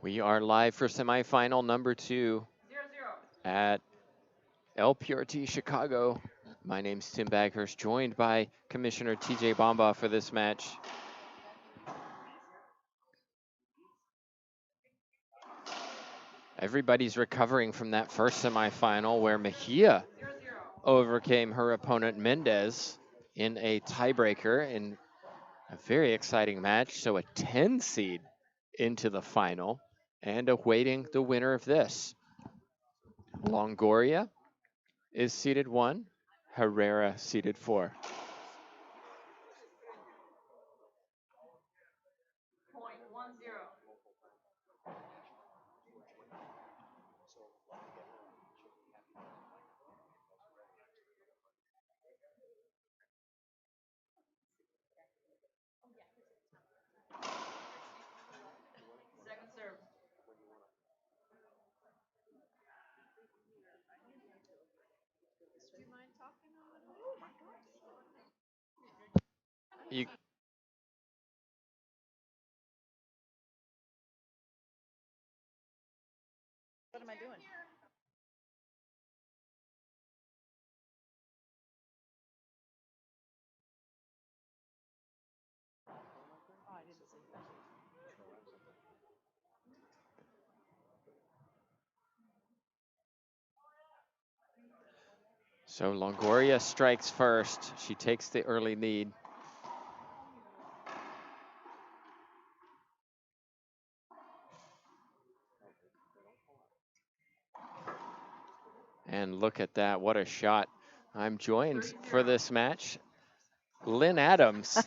We are live for semifinal number 2 at LPRT Chicago. My name's Tim Baghurst, joined by Commissioner TJ Bamba for this match. Everybody's recovering from that first semifinal where Mejia overcame her opponent Mendez in a tiebreaker in a very exciting match. So a 10 seed into the final and awaiting the winner of this. Longoria is seeded 1, Herrera seeded 4. You What am I doing? Oh, I didn't see that. So Longoria strikes first. She takes the early lead. And look at that, what a shot. I'm joined for this match, Lynn Adams.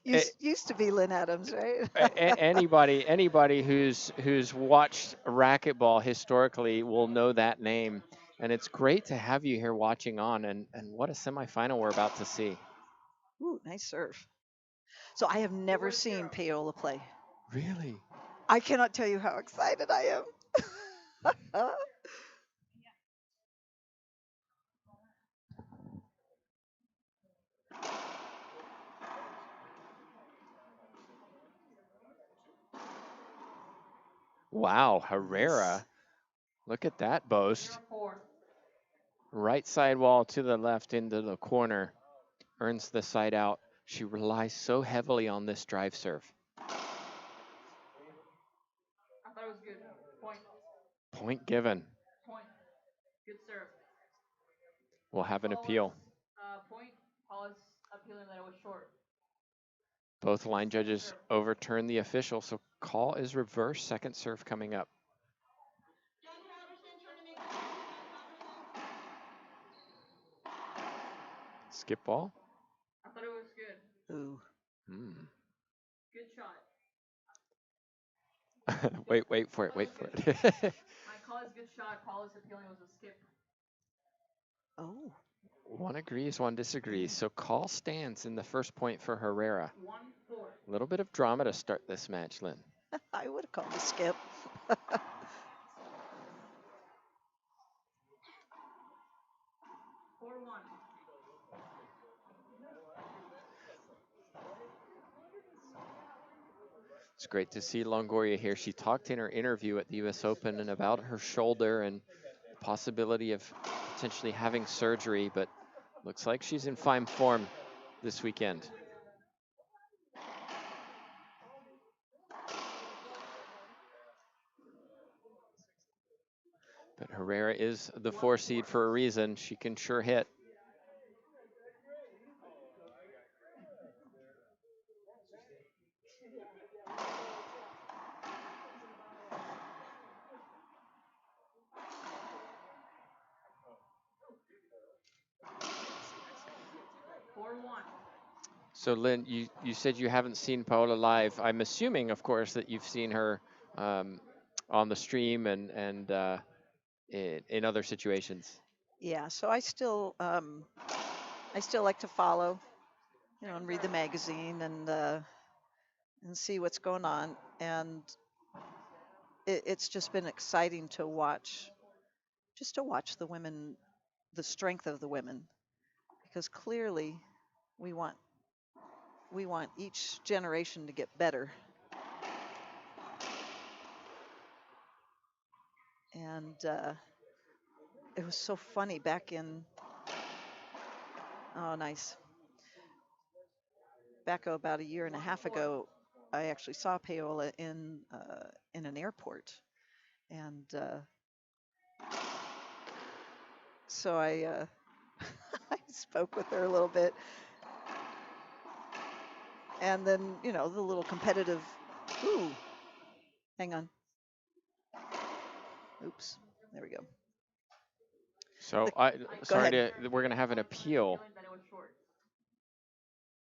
Used to be Lynn Adams, right? Anybody who's watched racquetball historically will know that name. And it's great to have you here watching on, and what a semifinal we're about to see. Ooh, nice serve. So I have never seen Paola play. Really? I cannot tell you how excited I am. Wow, Nice. Herrera. Look at that boast. Right side wall to the left into the corner. Earns the side out. She relies so heavily on this drive serve. Point given. We'll have an appeal. Both line judges overturn the official, so call is reversed. Second serve coming up. Skip ball. Ooh. Good shot. wait for it. Oh. One agrees, one disagrees. So call stands in the first point for Herrera. A little bit of drama to start this match, Lynn. I would have called a skip. It's great to see Longoria here. She talked in her interview at the US Open and about her shoulder and the possibility of potentially having surgery, but looks like she's in fine form this weekend. But Herrera is the 4 seed for a reason. She can sure hit. So Lynn, you said you haven't seen Paola live. I'm assuming, of course, that you've seen her on the stream and in other situations. Yeah, so I still like to follow, and read the magazine and see what's going on. And it's just been exciting to watch, just to watch the women, the strength of the women, because clearly we want each generation to get better. And it was so funny back in, oh, nice. Back about a year and a half ago, I actually saw Paola in an airport. And so I I spoke with her a little bit, and then the little competitive. Ooh, hang on. Oops, there we go. So Go ahead. we're going to have an appeal.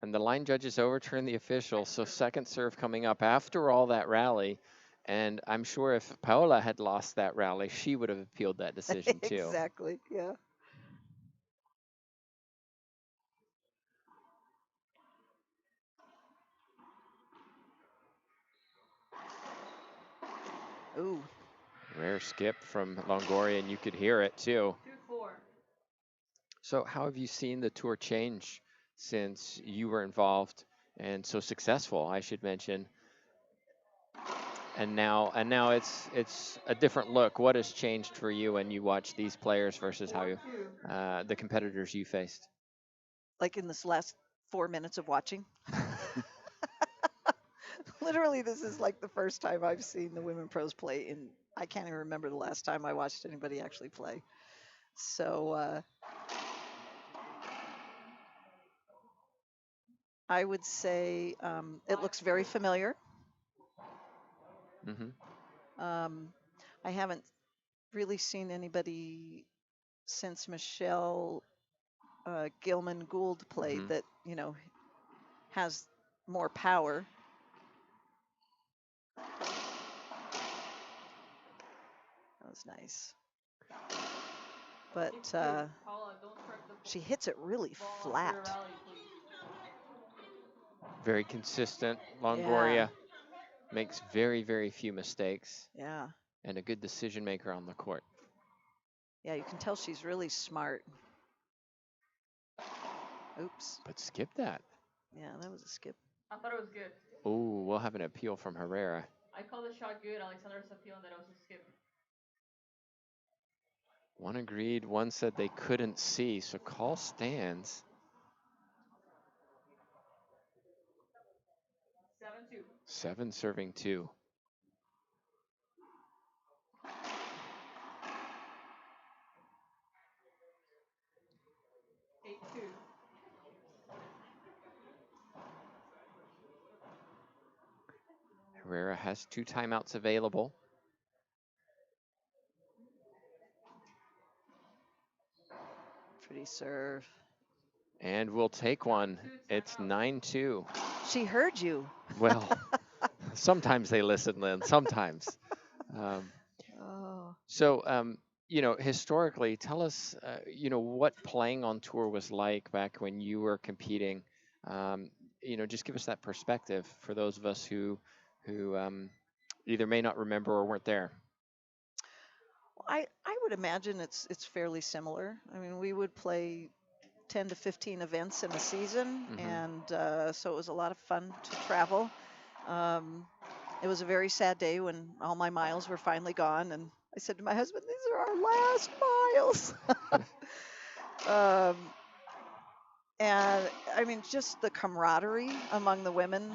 And the line judges overturned the official, so second serve coming up after all that rally. And I'm sure if Paola had lost that rally, she would have appealed that decision too. Exactly. Yeah. Ooh. Rare skip from Longoria, and you could hear it too. 2-4. So how have you seen the tour change since you were involved and so successful, I should mention? And now it's a different look. What has changed for you when you watch these players versus how the competitors you faced? Like in this last 4 minutes of watching. Literally, this is like the first time I've seen the women pros play in. I can't even remember the last time I watched anybody actually play. So I would say it looks very familiar. I haven't really seen anybody since Michelle Gilman Gould played that has more power. That was nice. But she hits it really flat. Very consistent. Longoria makes very, very few mistakes. Yeah. And a good decision maker on the court. Yeah, you can tell she's really smart. Oops. But skip that. Yeah, that was a skip. I thought it was good. Oh, we'll have an appeal from Herrera. I called the shot good. Alexander's appealing that it was a skip. One agreed, one said they couldn't see, so call stands. 7-2. 7 serving 2. Herrera has 2 timeouts available. Pretty serve. And we'll take one. It's 9-2. She heard you. Well, sometimes they listen, Lynn, sometimes. So, historically, tell us, what playing on tour was like back when you were competing. Just give us that perspective for those of us who either may not remember or weren't there. I would imagine it's fairly similar. I mean, we would play 10 to 15 events in a season, and so it was a lot of fun to travel. It was a very sad day when all my miles were finally gone, and I said to my husband, "These are our last miles." And I mean, just the camaraderie among the women.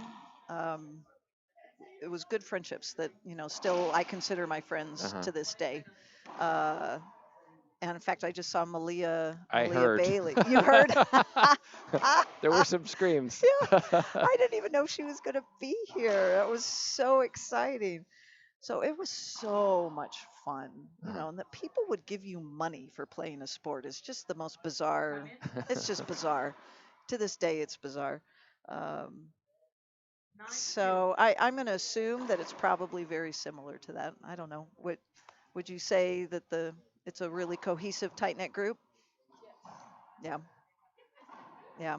It was good friendships that still I consider my friends to this day. And in fact, I just saw Malia heard. Bailey. You heard? There were some screams. Yeah, I didn't even know she was going to be here. That was so exciting. So it was so much fun, and that people would give you money for playing a sport is just the most bizarre. It's just bizarre. To this day, it's bizarre. So I'm going to assume that it's probably very similar to that. I don't know. Would you say that it's a really cohesive, tight-knit group? Yeah. Yeah.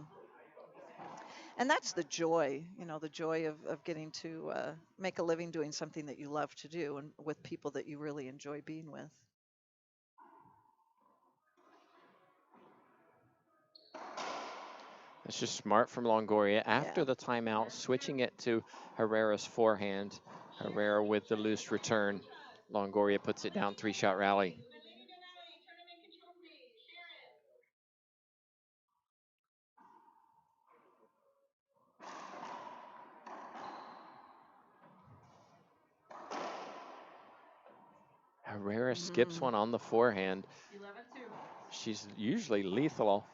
And that's the joy, the joy of getting to make a living doing something that you love to do and with people that you really enjoy being with. It's just smart from Longoria. After the timeout, switching it to Herrera's forehand. Herrera with the loose return. Longoria puts it down, 3-shot rally. Herrera skips one on the forehand. 11-2. She's usually lethal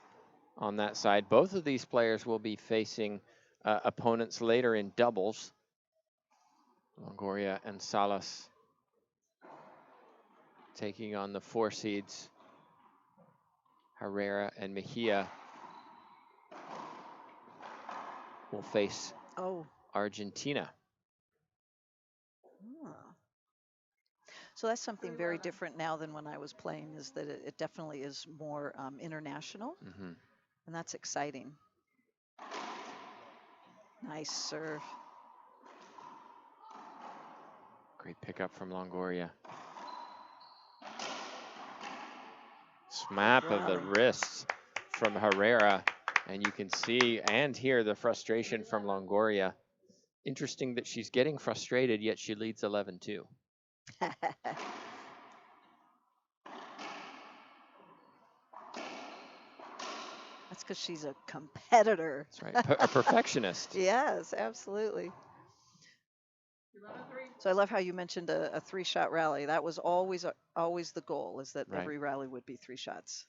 on that side. Both of these players will be facing opponents later in doubles. Longoria and Salas taking on the 4 seeds. Herrera and Mejia will face Argentina. So that's something very different now than when I was playing, is that it definitely is more international, and that's exciting. Nice serve. Great pickup from Longoria. Snap of the wrists from Herrera, and you can see and hear the frustration from Longoria. Interesting that she's getting frustrated, yet she leads 11-2. That's because she's a competitor. That's right, a perfectionist. Yes, absolutely. 11-3. So I love how you mentioned a 3-shot rally. That was always the goal, is that every rally would be 3 shots.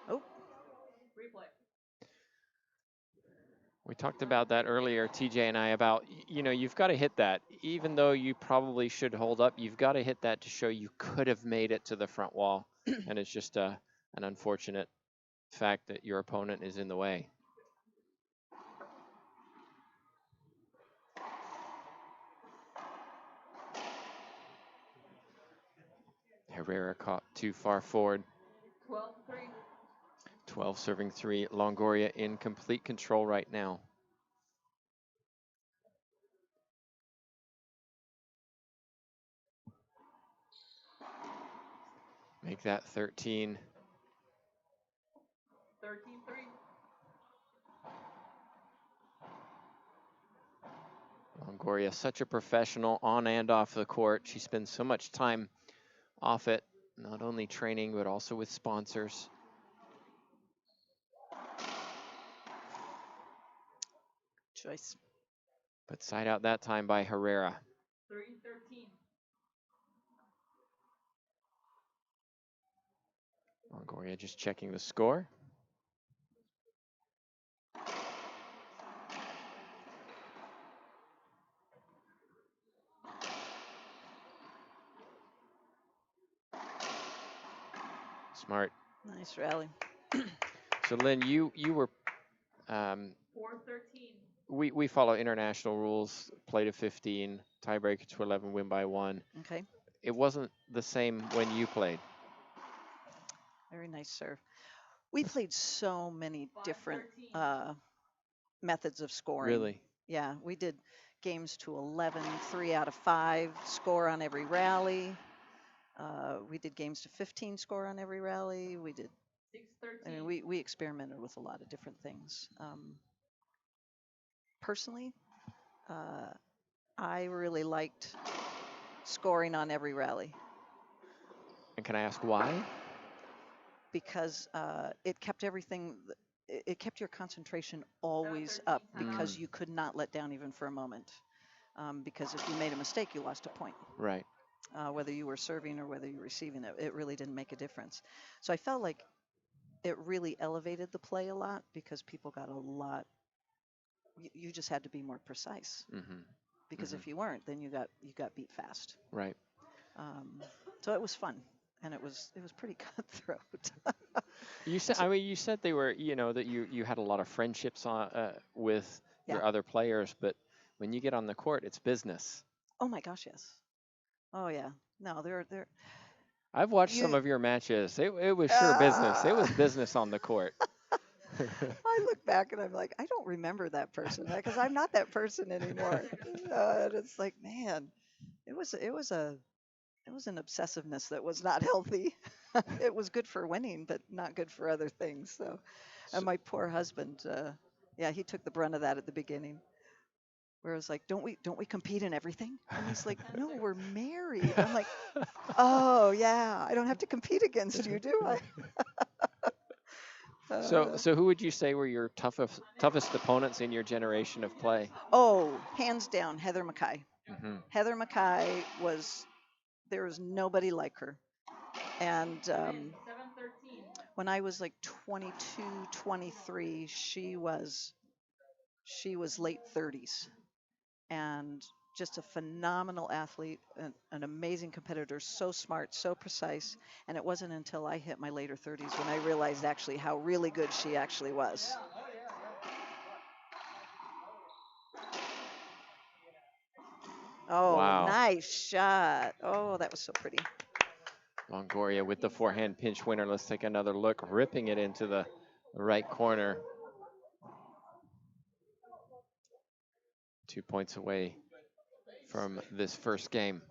Oh. Replay. We talked about that earlier, TJ and I, about, you've got to hit that. Even though you probably should hold up, you've got to hit that to show you could have made it to the front wall. And it's just an unfortunate fact that your opponent is in the way. Herrera caught too far forward. 12-3. 12 serving 3. Longoria in complete control right now. Make that 13. 13-3. Longoria, such a professional on and off the court. She spends so much time off it, not only training, but also with sponsors. Choice. But side out that time by Herrera. 3-13. Longoria just checking the score. Smart. Nice rally. So Lynn, you were 4-13. We follow international rules, play to 15, tiebreaker to 11, win by 1. Okay. It wasn't the same when you played. Very nice serve. We played so many different methods of scoring. Really? Yeah, we did games to 11, 3 out of 5, score on every rally. We did games to 15, score on every rally. We did. 6-13. I mean, we experimented with a lot of different things. Personally, I really liked scoring on every rally. And can I ask why? Because it kept everything, it kept your concentration always up, because you could not let down even for a moment. Because if you made a mistake, you lost a point. Right. Whether you were serving or whether you were receiving it, it really didn't make a difference. So I felt like it really elevated the play a lot, because people got a lot. You just had to be more precise. Because if you weren't, then you got beat fast. Right. So it was fun, and it was pretty cutthroat. You said, you said they were, that you had a lot of friendships with your other players, but when you get on the court, it's business. Oh my gosh, yes. Oh yeah. No, they're. I've watched some of your matches. It was sure business. It was business on the court. I look back and I'm like, I don't remember that person, because I'm not that person anymore. And it's like, man, it was an obsessiveness that was not healthy. It was good for winning, but not good for other things. So, and my poor husband, yeah, he took the brunt of that at the beginning. Where I was like, don't we compete in everything? And he's like, no, we're married. I'm like, oh yeah, I don't have to compete against you, do I? So who would you say were your toughest opponents in your generation of play? Oh, hands down, Heather Mackay. Mm-hmm. Heather Mackay there was nobody like her. And 7-13. when I was like 22, 23, she was late 30s and just a phenomenal athlete, an amazing competitor, so smart, so precise. And it wasn't until I hit my later 30s when I realized actually how really good she actually was. Oh, Wow. nice shot. Oh, that was so pretty. Longoria with the forehand pinch winner. Let's take another look, ripping it into the right corner. 2 points away from this first game.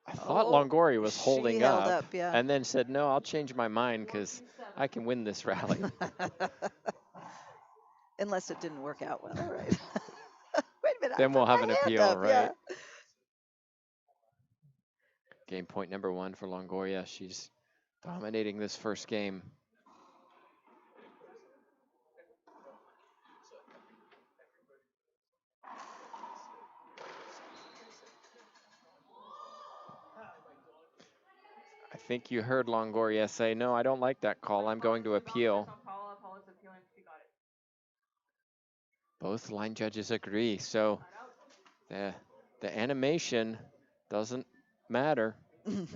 I thought Longoria was holding she held up, yeah. and then said, no, I'll change my mind because I can win this rally. Unless it didn't work out well, right? Wait a minute. Then we'll have an appeal, up, right? Yeah. Game point number 1 for Longoria. She's dominating this first game. I think you heard Longoria say, no, I don't like that call. I'm going to appeal. Both line judges agree. So the animation doesn't matter. 7-14.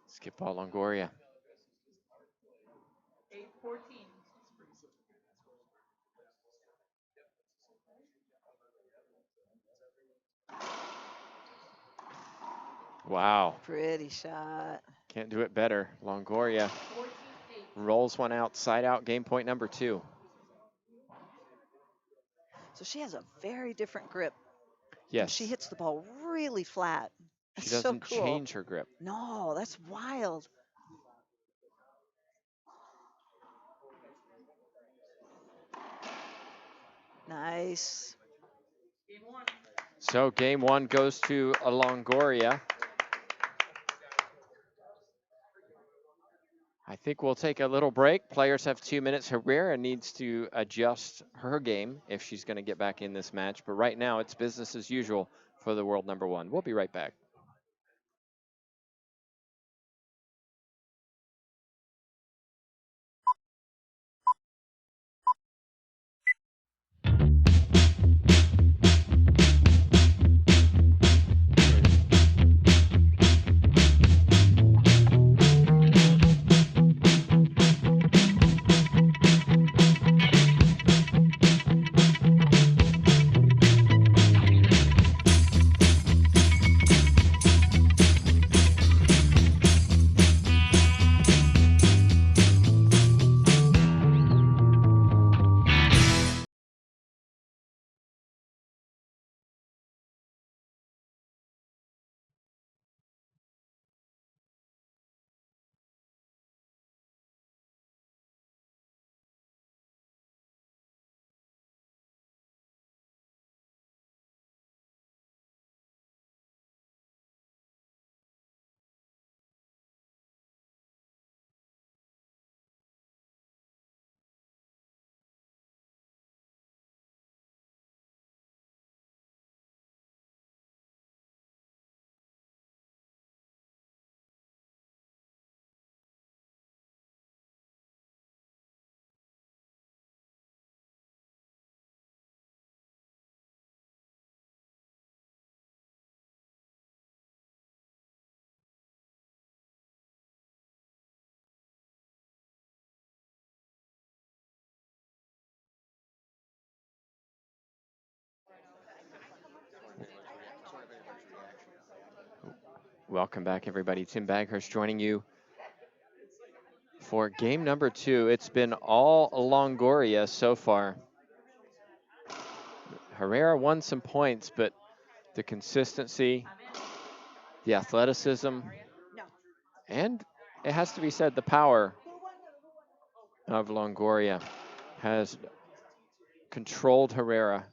Skip ball Longoria. 8-14. Wow. Pretty shot. Can't do it better. Longoria 14-8. rolls one out, side out, game point number 2. So she has a very different grip. Yes. And she hits the ball really flat. That's She doesn't so cool. change her grip. No, that's wild. Nice. Game 1. So game 1 goes to Longoria. I think we'll take a little break. Players have 2 minutes. Herrera needs to adjust her game if she's going to get back in this match. But right now, it's business as usual for the world number 1. We'll be right back. Welcome back, everybody. Tim Baghurst joining you for game number 2. It's been all Longoria so far. Herrera won some points, but the consistency, the athleticism, and it has to be said, the power of Longoria has controlled Herrera.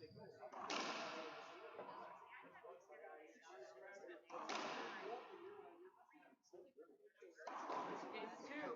It's 2-0.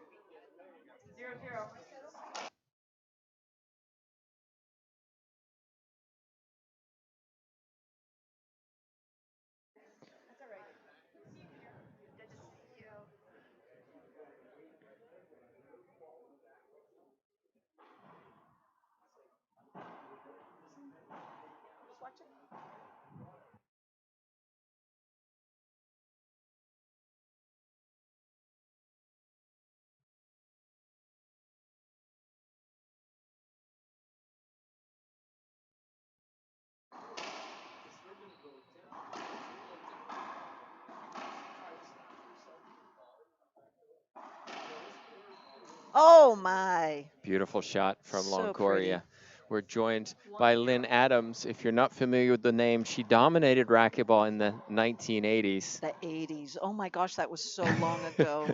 Oh my. Beautiful shot from So pretty. Longoria. We're joined by Lynn Adams. If you're not familiar with the name, she dominated racquetball in the 1980s. The 80s. Oh my gosh, that was so long ago.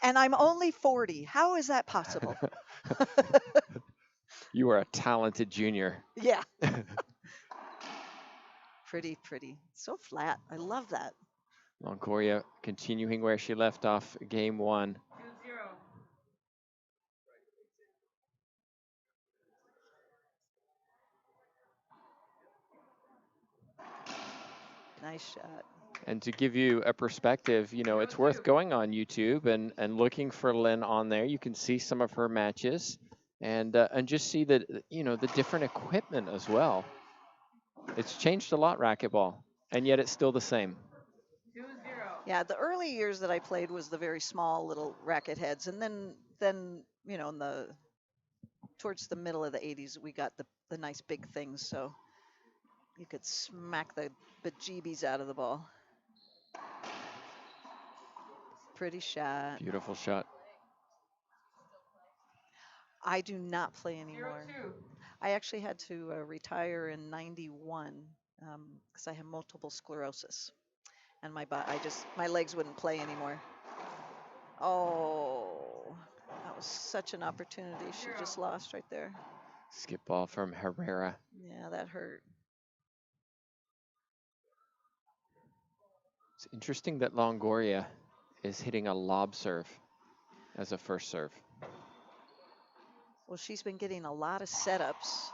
And I'm only 40. How is that possible? You are a talented junior. Yeah. Pretty, pretty. So flat. I love that. Longoria continuing where she left off game 1. 2-0. Nice shot. And to give you a perspective, you know, it's worth going on YouTube and looking for Lynn on there. You can see some of her matches and just see that, you know, the different equipment as well. It's changed a lot, racquetball, and yet it's still the same. 2-0. Yeah, the early years that I played was the very small little racket heads, and then you know, in the towards the middle of the 80s, we got the nice big things, so you could smack the bejeebies out of the ball. Pretty shot. Beautiful shot. I do not play anymore. 0-2. I actually had to retire in '91 because I have multiple sclerosis, and my legs wouldn't play anymore. Oh, that was such an opportunity she just lost right there. Skip ball from Herrera. Yeah, that hurt. It's interesting that Longoria is hitting a lob serve as a first serve. Well, she's been getting a lot of setups.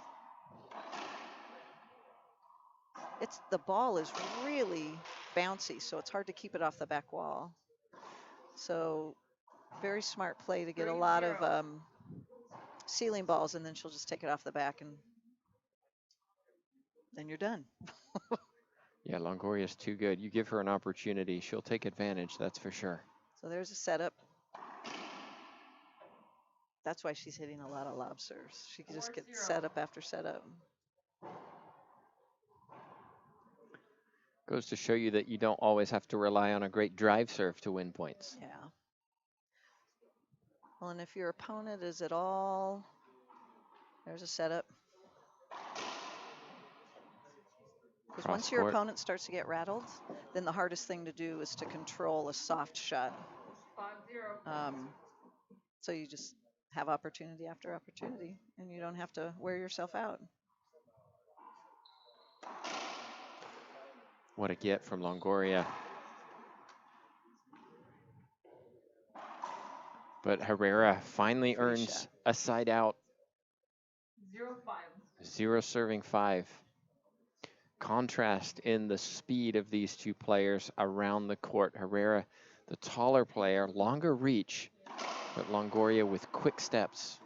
The ball is really bouncy, so it's hard to keep it off the back wall. So very smart play to get a lot of ceiling balls, and then she'll just take it off the back, and then you're done. Yeah, Longoria is too good. You give her an opportunity, she'll take advantage, that's for sure. So there's a setup. That's why she's hitting a lot of lob serves. She can just get setup after setup. Goes to show you that you don't always have to rely on a great drive serve to win points. Yeah. Well, and if your opponent is at all, there's a setup. Because once your opponent starts to get rattled, then the hardest thing to do is to control a soft shot. 5-0. So you just have opportunity after opportunity, and you don't have to wear yourself out. What a get from Longoria. But Herrera finally earns a side out. 0-5. 0 serving 5. Contrast in the speed of these two players around the court. Herrera, the taller player, longer reach, but Longoria with quick steps.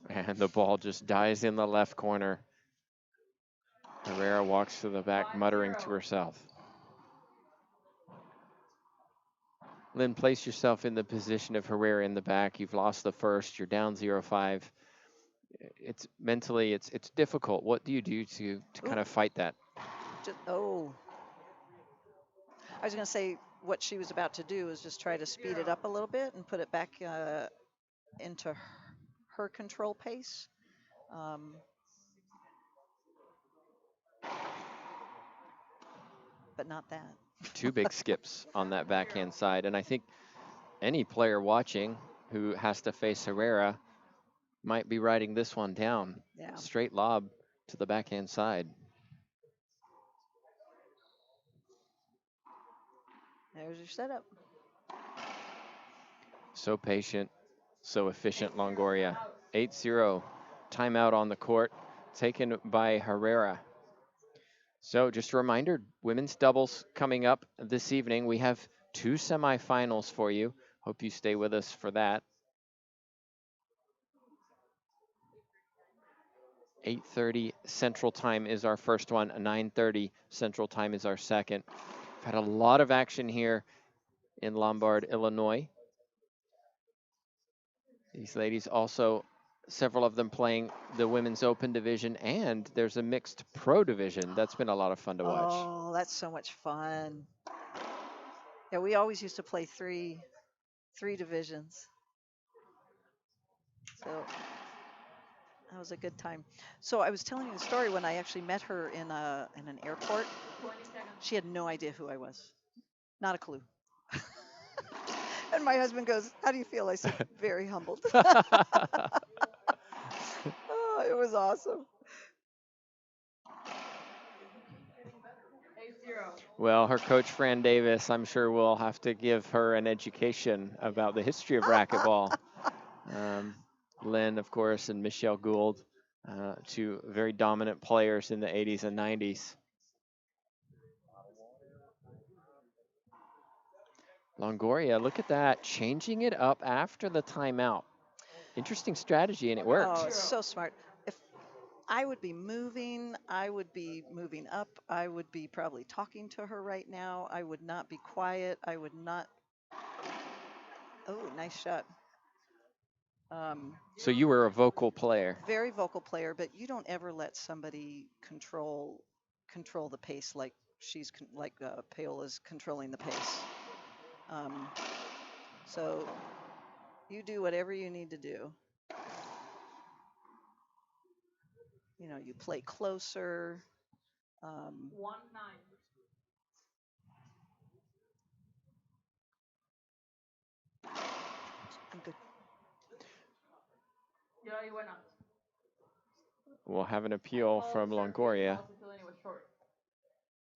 And the ball just dies in the left corner. Herrera walks to the back, muttering to herself. Lynn, place yourself in the position of Herrera in the back. You've lost the first. You're down 0-5. It's mentally, it's difficult. What do you do to kind Ooh, of fight that? oh, I was going to say what she was about to do is just try to speed it up a little bit and put it back into her control pace. But not that. Two big skips on that backhand side. And I think any player watching who has to face Herrera might be writing this one down. Yeah. Straight lob to the backhand side. There's your setup. So patient, so efficient, Longoria. 8-0, timeout on the court, taken by Herrera. So just a reminder, women's doubles coming up this evening. We have 2 semifinals for you. Hope you stay with us for that. 8:30 Central Time is our first one. 9:30 Central Time is our second. We've had a lot of action here in Lombard, Illinois. These ladies also, several of them playing the Women's Open division, and there's a mixed pro division. That's been a lot of fun to watch. Oh, that's so much fun. Yeah, we always used to play three divisions. So that was a good time. So I was telling you the story when I actually met her in an airport. 20 seconds. She had no idea who I was. Not a clue. And my husband goes, "How do you feel?" I said, "Very humbled." Oh, it was awesome. 8-0. Well, her coach, Fran Davis, I'm sure will have to give her an education about the history of racquetball. Lynn, of course, and Michelle Gould, two very dominant players in the 80s and 90s. Longoria, look at that, changing it up after the timeout. Interesting strategy, and it worked. Oh, it's so smart. If I would be moving, I would be moving up. I would be probably talking to her right now. I would not be quiet. I would not. Oh, nice shot. So you were a vocal player. Very vocal player, but you don't ever let somebody control the pace like Paola's controlling the pace. So you do whatever you need to do. You know, you play closer. 1-9. I'm good. Yeah, you went up. We'll have an appeal from Longoria.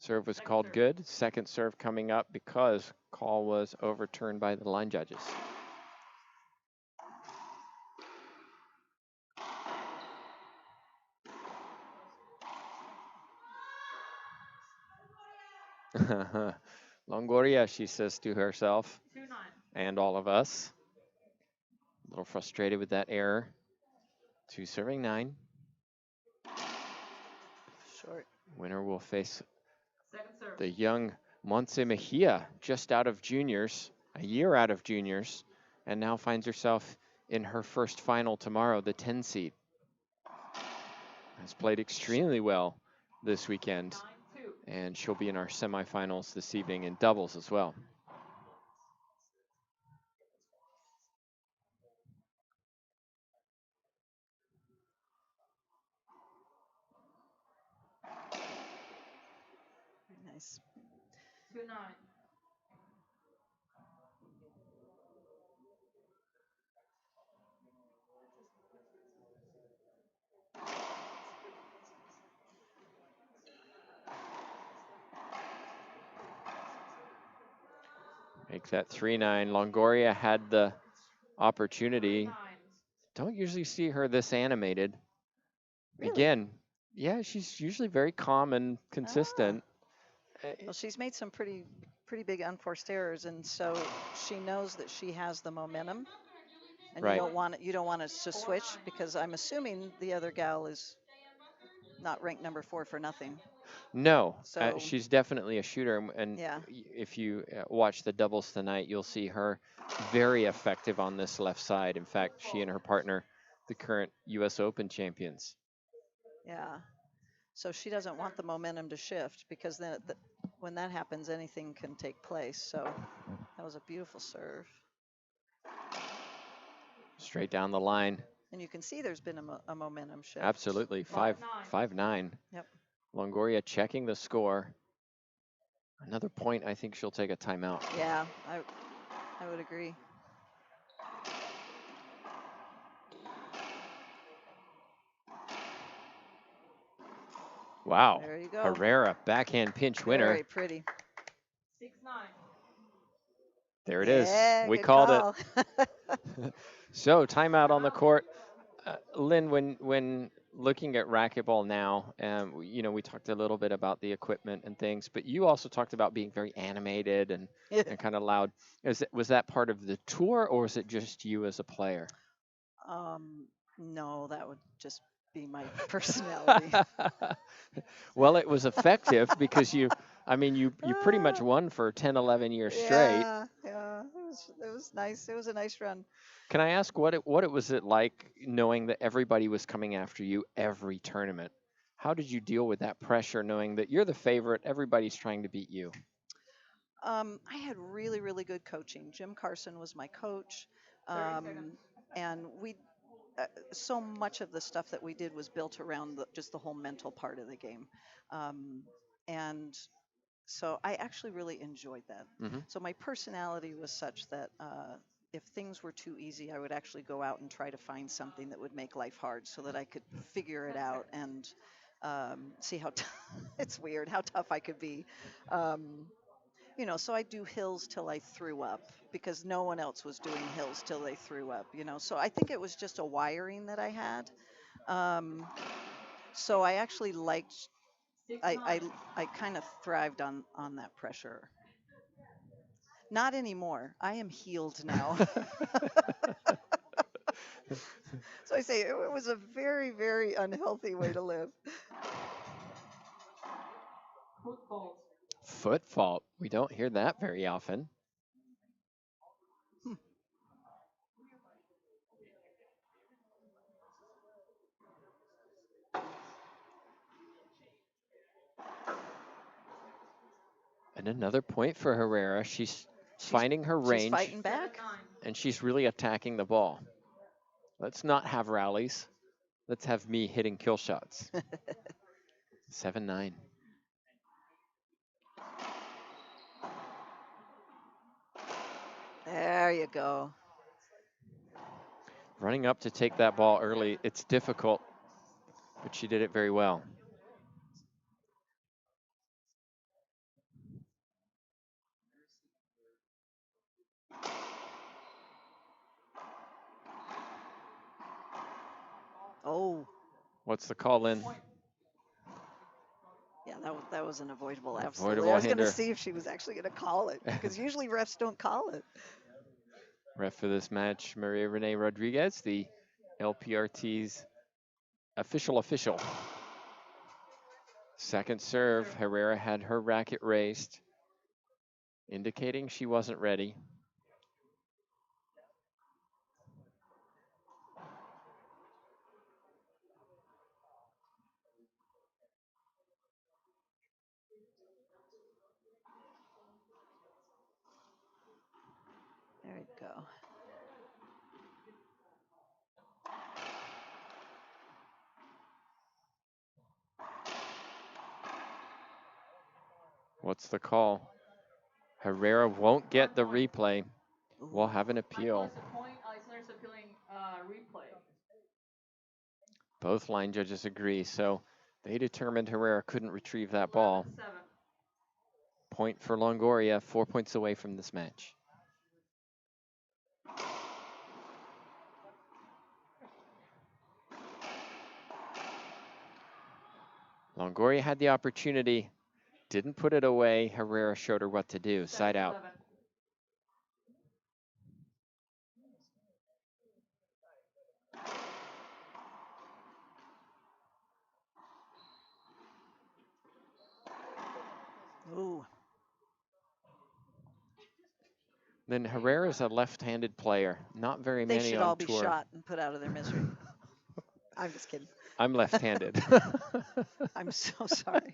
Serve was called good. Second serve coming up because call was overturned by the line judges. Longoria, she says to herself 2-9. and all of us. A little frustrated with that error. 2 serving 9. Short. Winner will face Second serve. the young Montse Mejia, just out of juniors, a year out of juniors, and now finds herself in her first final tomorrow, the 10 seed. Has played extremely well this weekend, 9-2. and she'll be in our semifinals this evening in doubles as well. Nice. 2-9. Make that 3-9. Longoria had the opportunity. 9. Don't usually see her this animated. Really? Again, yeah, she's usually very calm and consistent. Well, she's made some pretty big unforced errors, and so she knows that she has the momentum, and Right. you don't want it to switch because I'm assuming the other gal is not ranked number 4 for nothing. No, So she's definitely a shooter, and yeah, if you watch the doubles tonight, you'll see her very effective on this left side. In fact, she and her partner, the current U.S. Open champions. yeah. So she doesn't want the momentum to shift because then when that happens, anything can take place. So that was a beautiful serve. Straight down the line. And you can see there's been a momentum shift. Absolutely. 5-9. Yep. Longoria checking the score. Another point, I think she'll take a timeout. Yeah, I would agree. Wow. There you go. Herrera, backhand pinch winner. Very pretty. 6-9. There it Yeah, is. We good called call. it. So timeout on the court. Lynn, when looking at racquetball now, you know, we talked a little bit about the equipment and things, but you also talked about being very animated and kind of loud. Was that part of the tour, or was it just you as a player? No, that would just be my personality. Well, it was effective because you pretty much won for 10, 11 years straight. Yeah, yeah. It was nice. It was a nice run. Can I ask what it was it like knowing that everybody was coming after you every tournament? How did you deal with that pressure knowing that you're the favorite, everybody's trying to beat you? I had really, really good coaching. Jim Carson was my coach. And so much of the stuff that we did was built around just the whole mental part of the game. Um, and so I actually really enjoyed that. Mm-hmm. So my personality was such that if things were too easy, I would actually go out and try to find something that would make life hard so that I could figure it out and see how it's weird how tough I could be. Um, you know, so I do hills till I threw up because no one else was doing hills till they threw up, you know. So I think it was just a wiring that I had. Um, so I actually liked, I kind of thrived on that pressure. Not anymore. I am healed now. So I say it was a very, very unhealthy way to live. Football. Foot fault. We don't hear that very often. Hmm. And another point for Herrera. She's finding her range. She's fighting back. 7-9. And she's really attacking the ball. Let's not have rallies. Let's have me hitting kill shots. 7-9. There you go. Running up to take that ball early, it's difficult, but she did it very well. Oh. What's the call in? Yeah, that was an avoidable. Absolutely. Avoidable I was going to hinder. see if she was actually going to call it because usually refs don't call it. Ref for this match, Maria Renee Rodriguez, the LPRT's official. Second serve, Herrera had her racket raised, indicating she wasn't ready. There you go. What's the call? Herrera won't get the replay. We'll Ooh. have an appeal. Point. Alexander's appealing replay. Both line judges agree, so they determined Herrera couldn't retrieve that ball. 11-7. Point for Longoria, 4 points away from this match. Longoria had the opportunity, didn't put it away. Herrera showed her what to do. Side out. 7-11. Ooh, Then Herrera's a left-handed player. Not very they many should on all be tour. shot and put out of their misery. I'm just kidding. I'm left-handed. I'm so sorry.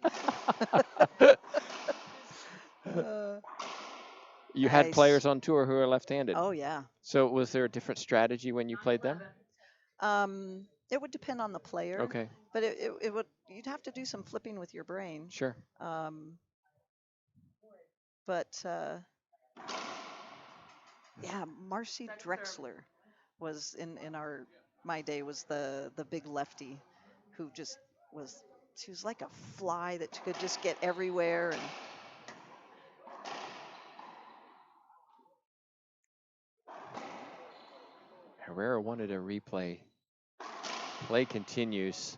Uh, You had nice. players on tour who are left-handed. Oh yeah. So was there a different strategy when you played them? It would depend on the player, Okay, but it would you'd have to do some flipping with your brain. sure. Um, but yeah, Marcy Drexler was in my day was the big lefty, who just was she was like a fly that could just get everywhere. And Herrera wanted a replay. Play continues.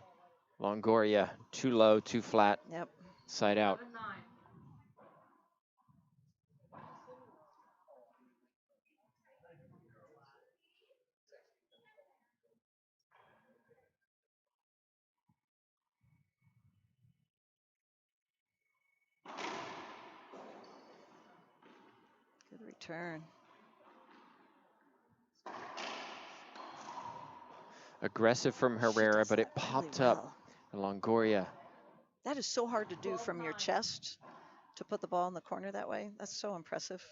Longoria, too low, too flat, yep. side out. 7-9. Good return. Aggressive from She Herrera, does but it that really popped up. well. And Longoria, That is so hard to do from your chest to put the ball in the corner that way. That's so impressive.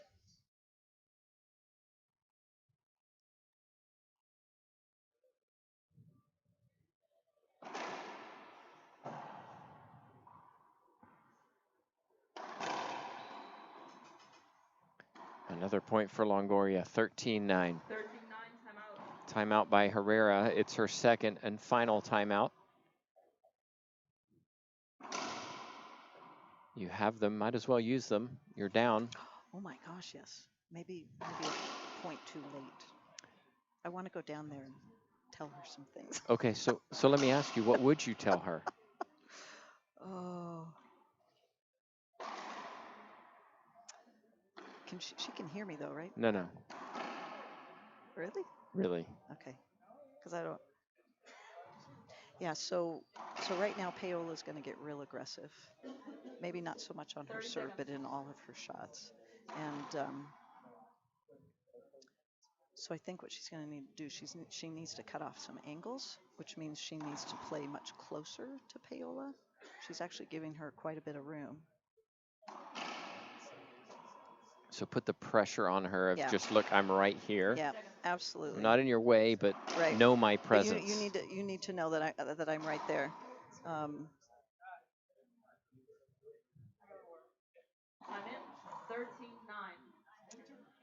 another point for Longoria, 13-9. 13-9, timeout. Timeout by Herrera. It's her second and final timeout. You have them, might as well use them. You're down. Oh my gosh, yes. Maybe a point too late. I want to go down there and tell her some things. Okay, so let me ask you, what would you tell her? Oh. She can hear me though, right? No, Really? really. Okay. Because I don't. Yeah. So right now Paola's going to get real aggressive. Maybe not so much on her 30 serve, but seconds. in all of her shots. And so I think what she's going to need to do, she needs to cut off some angles, which means she needs to play much closer to Paola. She's actually giving her quite a bit of room. So put the pressure on her of Yeah. just, look, I'm right here. Yeah, absolutely. I'm not in your way, but Right. know my But presence. you need to know that I'm right there. Time in. 13-9.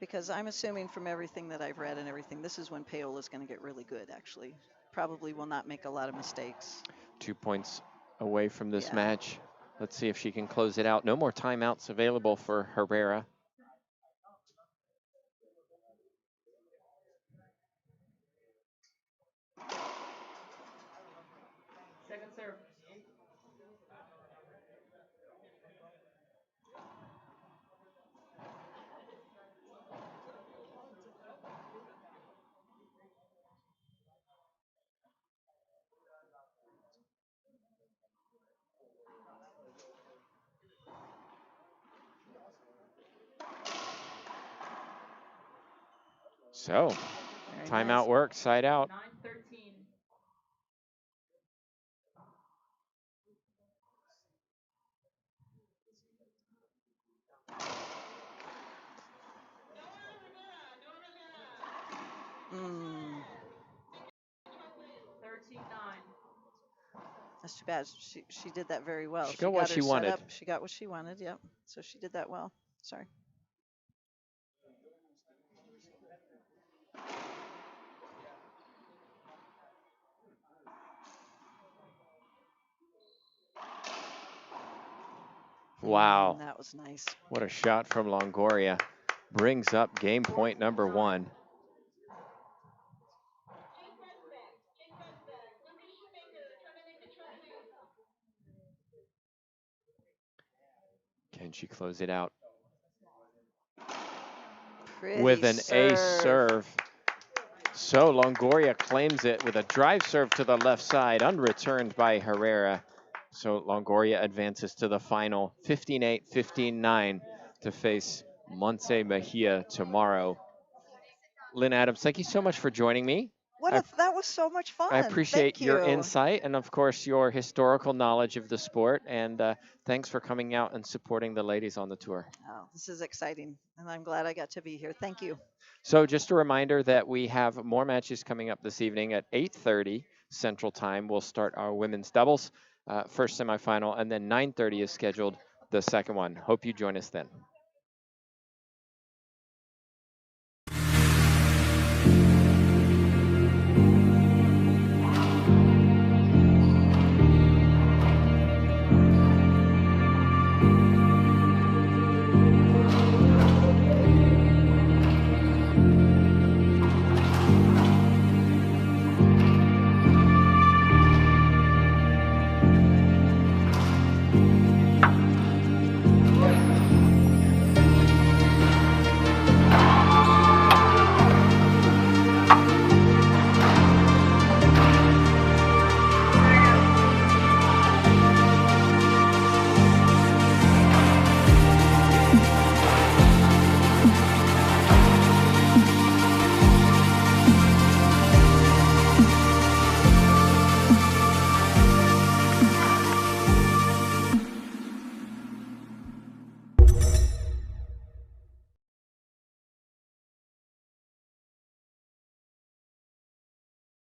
Because I'm assuming from everything that I've read and everything, this is when Paola's going to get really good, actually. Probably will not make a lot of mistakes. 2 points away from this Yeah. match. Let's see if she can close it out. No more timeouts available for Herrera. Second serve. So, Very timeout nice. work, side out. 9-13. Mm, 13-9. that's too bad. She did that very well. She got what her she set wanted. up. She got what she wanted. Yep. So she did that well. Sorry. Wow, That was nice. what a shot from Longoria. Brings up game point number 1. Can she close it out? Pretty With an ace serve. serve. So Longoria claims it with a drive serve to the left side, unreturned by Herrera. So Longoria advances to the final 15-8, 15-9 to face Monse Mejia tomorrow. Lynn Adams, thank you so much for joining me. That was so much I fun. appreciate Thank your you. insight and, of course, your historical knowledge of the sport. And thanks for coming out and supporting the ladies on the tour. Oh, this is exciting, and I'm glad I got to be here. Thank you. So just a reminder that we have more matches coming up this evening at 8:30 Central Time. We'll start our women's doubles first semifinal, and then 9:30 is scheduled the second one. Hope you join us then.